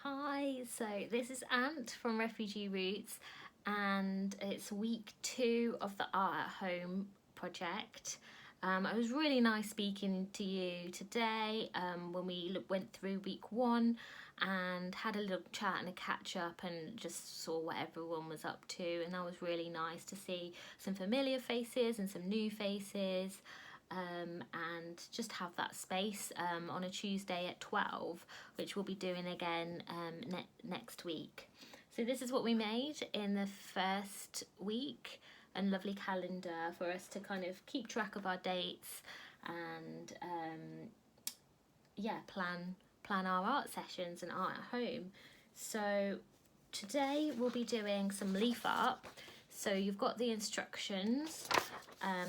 Hi, so this is Ant from Refugee Roots, and it's week 2 of the Art at Home project. It was really nice speaking to you today when we went through week 1 and had a little chat and a catch up and just saw what everyone was up to, and that was really nice to see some familiar faces and some new faces. And just have that space on a Tuesday at 12, which we'll be doing again next week. So this is what we made in the first week, a lovely calendar for us to kind of keep track of our dates and plan our art sessions and art at home. So today we'll be doing some leaf art. So you've got the instructions.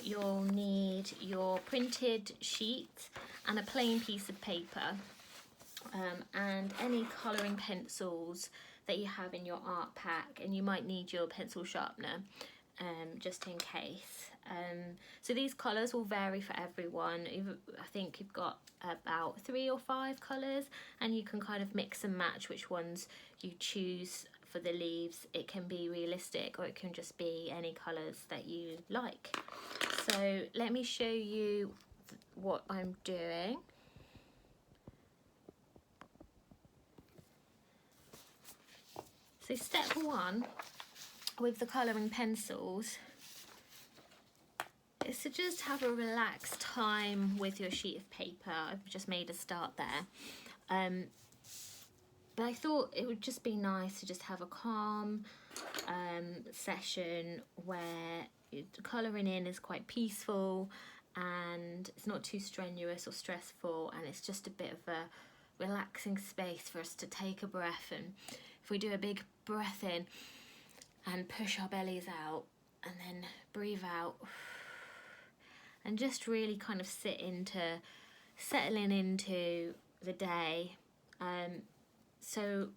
You'll need your printed sheet and a plain piece of paper and any colouring pencils that you have in your art pack, and you might need your pencil sharpener just in case. So these colours will vary for everyone. I think you've got about 3 or 5 colours, and you can kind of mix and match which ones you choose for the leaves. It can be realistic or it can just be any colours that you like. So let me show you what I'm doing. So step 1 with the colouring pencils is to just have a relaxed time with your sheet of paper. I've just made a start there. But I thought it would just be nice to just have a calm session where colouring in is quite peaceful and it's not too strenuous or stressful, and it's just a bit of a relaxing space for us to take a breath. And if we do a big breath in and push our bellies out and then breathe out and just really kind of settling into the day. So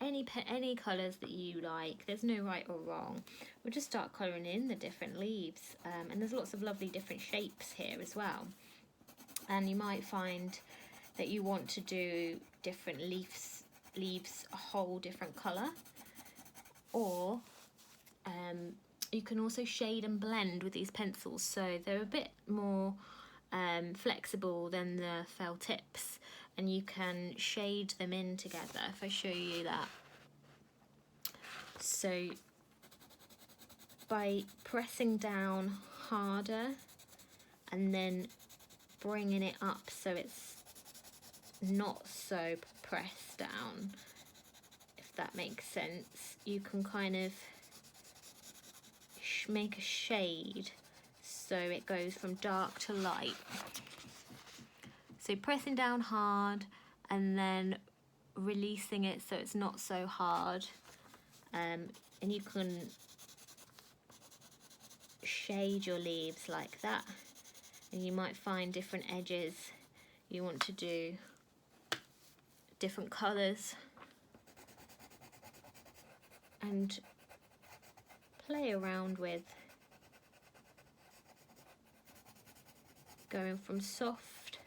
any colours that you like, there's no right or wrong. We'll just start colouring in the different leaves, and there's lots of lovely different shapes here as well. And you might find that you want to do different leaves a whole different colour, or you can also shade and blend with these pencils, so they're a bit more flexible than the felt tips, and you can shade them in together. If I show you that, so by pressing down harder and then bringing it up so it's not so pressed down, if that makes sense, you can kind of make a shade so it goes from dark to light. So pressing down hard and then releasing it so it's not so hard, and you can shade your leaves like that. And you might find different edges you want to do different colours and play around with, going from soft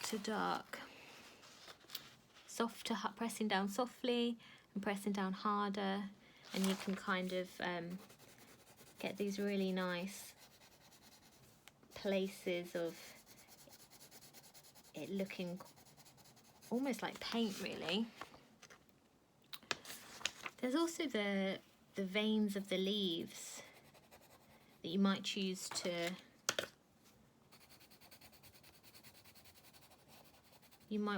to dark, soft to pressing down softly and pressing down harder, and you can kind of get these really nice places of it looking almost like paint, really. There's also the veins of the leaves that you might choose to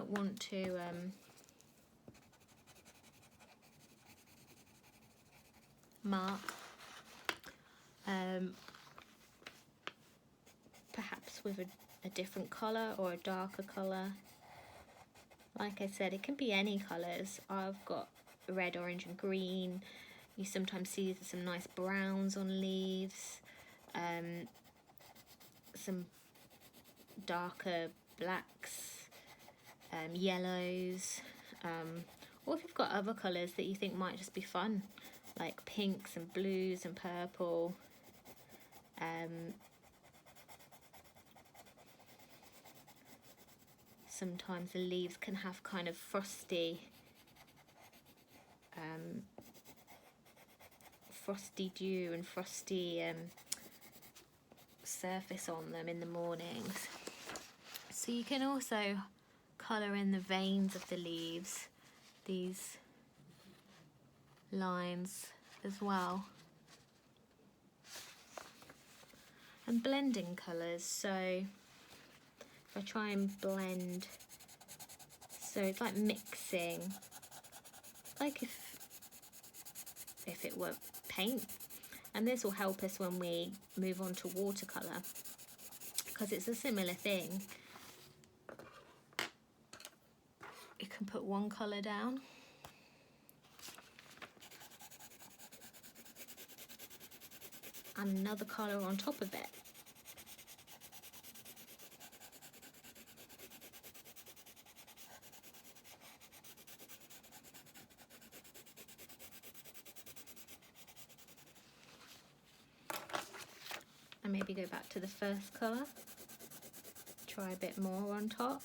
want to mark, perhaps with a different colour or a darker colour. Like I said, it can be any colours. I've got red, orange and green. You sometimes see some nice browns on leaves, some darker blacks, yellows, or if you've got other colours that you think might just be fun, like pinks and blues and purple. sometimes the leaves can have kind of frosty dew and frosty surface on them in the mornings. So you can also colour in the veins of the leaves, these lines as well. And blending colours, so if I try and blend, so it's like mixing, like if it were paint. And this will help us when we move on to watercolour, because it's a similar thing. You can put one colour down and another colour on top of it. And maybe go back to the first colour, try a bit more on top.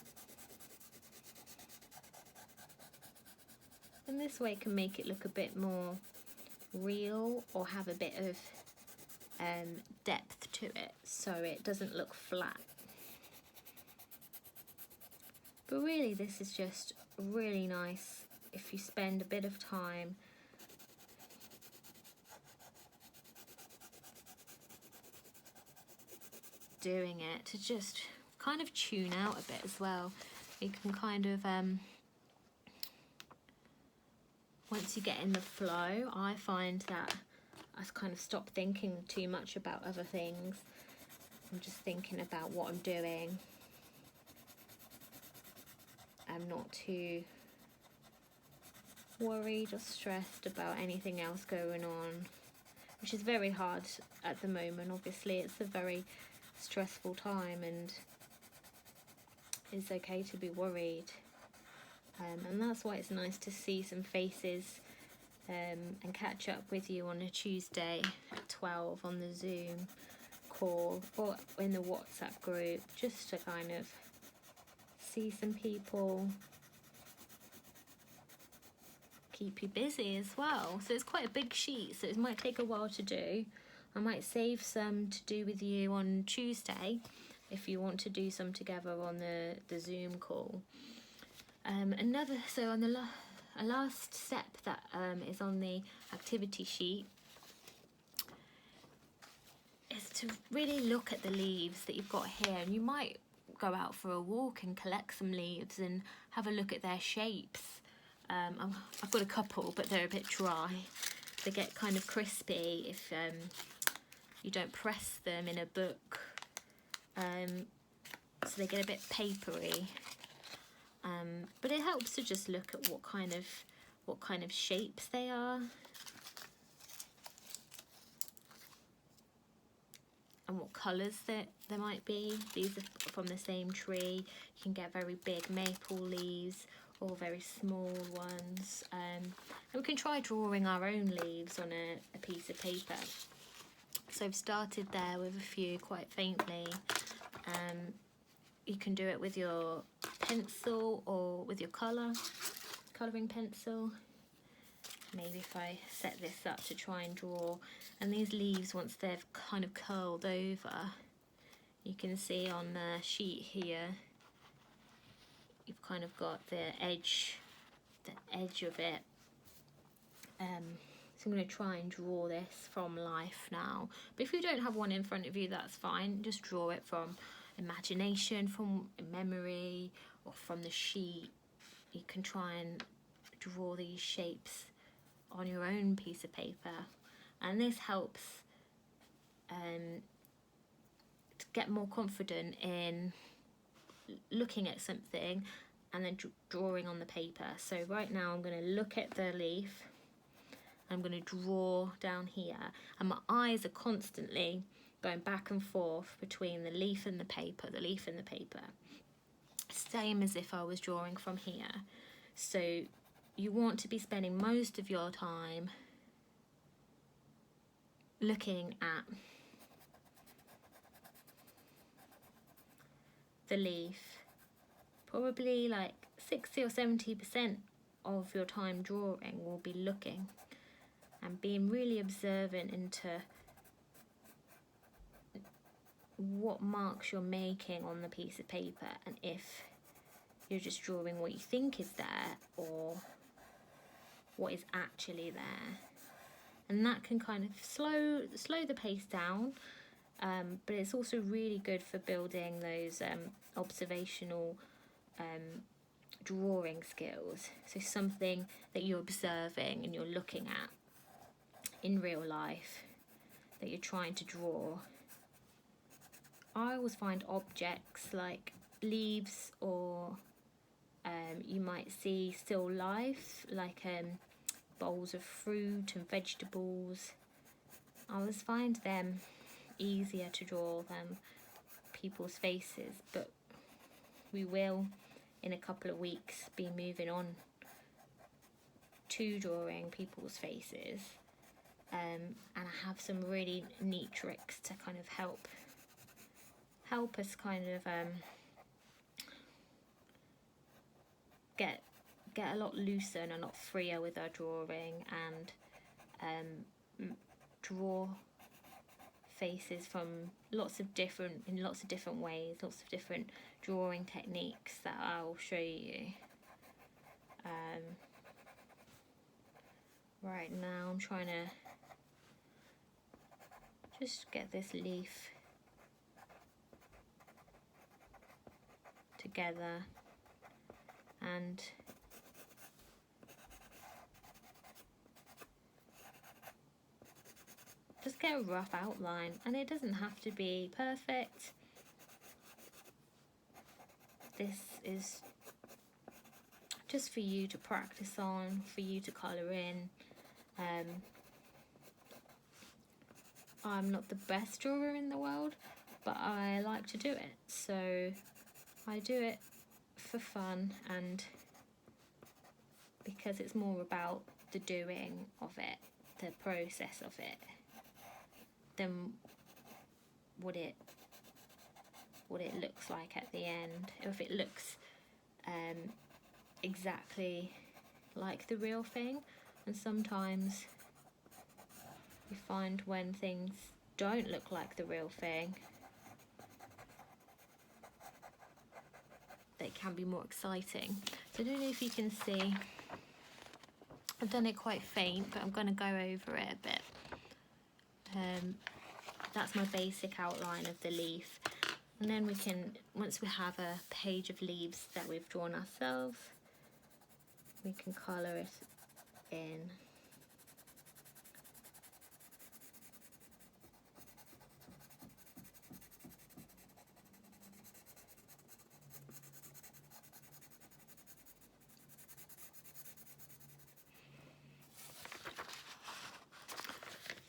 And this way can make it look a bit more real, or have a bit of depth to it, so it doesn't look flat. But really, this is just really nice if you spend a bit of time doing it, to just kind of tune out a bit as well. You can kind of once you get in the flow, I find that I kind of stop thinking too much about other things. I'm just thinking about what I'm doing. I'm not too worried or stressed about anything else going on, which is very hard at the moment. Obviously, it's a very stressful time, and it's okay to be worried. And that's why it's nice to see some faces and catch up with you on a Tuesday at 12 on the Zoom call or in the WhatsApp group, just to kind of see some people, keep you busy as well. So it's quite a big sheet, so it might take a while to do. I might save some to do with you on Tuesday if you want to do some together on the Zoom call. So on the last step that is on the activity sheet is to really look at the leaves that you've got here, and you might go out for a walk and collect some leaves and have a look at their shapes. I've got a couple, but they're a bit dry. They get kind of crispy if you don't press them in a book, so they get a bit papery. But it helps to just look at what kind of shapes they are, and what colours there might be. These are from the same tree. You can get very big maple leaves or very small ones. And we can try drawing our own leaves on a piece of paper. So I've started there with a few quite faintly. You can do it with your pencil or with your colouring pencil. Maybe if I set this up to try and draw, and these leaves, once they've kind of curled over, you can see on the sheet here, you've kind of got the edge of it. So I'm going to try and draw this from life now. But if you don't have one in front of you, that's fine. Just draw it from imagination, from memory, or from the sheet. You can try and draw these shapes on your own piece of paper, and this helps to get more confident in looking at something and then drawing on the paper. So right now I'm going to look at the leaf, I'm going to draw down here, and my eyes are constantly going back and forth between the leaf and the paper, the leaf and the paper, same as if I was drawing from here. So you want to be spending most of your time looking at the leaf, probably like 60 or 70% of your time drawing will be looking and being really observant into what marks you're making on the piece of paper, and if you're just drawing what you think is there or what is actually there. And that can kind of slow the pace down, but it's also really good for building those observational drawing skills. So something that you're observing and you're looking at in real life that you're trying to draw. I always find objects like leaves, or you might see still life, like bowls of fruit and vegetables. I always find them easier to draw than people's faces, but we will in a couple of weeks be moving on to drawing people's faces, and I have some really neat tricks to kind of help us kind of get a lot looser and a lot freer with our drawing, and draw faces from lots of different ways, lots of different drawing techniques that I'll show you. Right now I'm trying to just get this leaf together and just get a rough outline, and it doesn't have to be perfect. This is just for you to practice on, for you to colour in. I'm not the best drawer in the world, but I like to do it, so I do it for fun and because it's more about the doing of it, the process of it, than what it looks like at the end. If it looks exactly like the real thing, and sometimes you find when things don't look like the real thing, they can be more exciting. So I don't know if you can see, I've done it quite faint, but I'm going to go over it a bit. That's my basic outline of the leaf, and then we can, once we have a page of leaves that we've drawn ourselves, we can colour it in.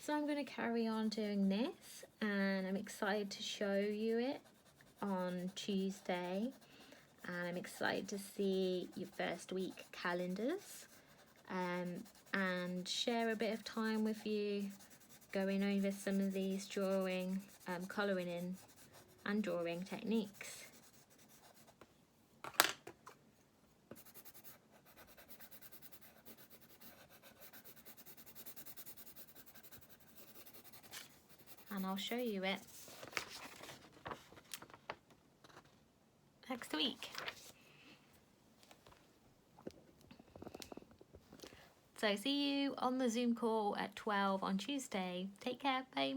So I'm going to carry on doing this, and I'm excited to show you it on Tuesday, and I'm excited to see your first week calendars, and share a bit of time with you going over some of these drawing, colouring in and drawing techniques. And I'll show you it next week. So see you on the Zoom call at 12 on Tuesday. Take care, bye.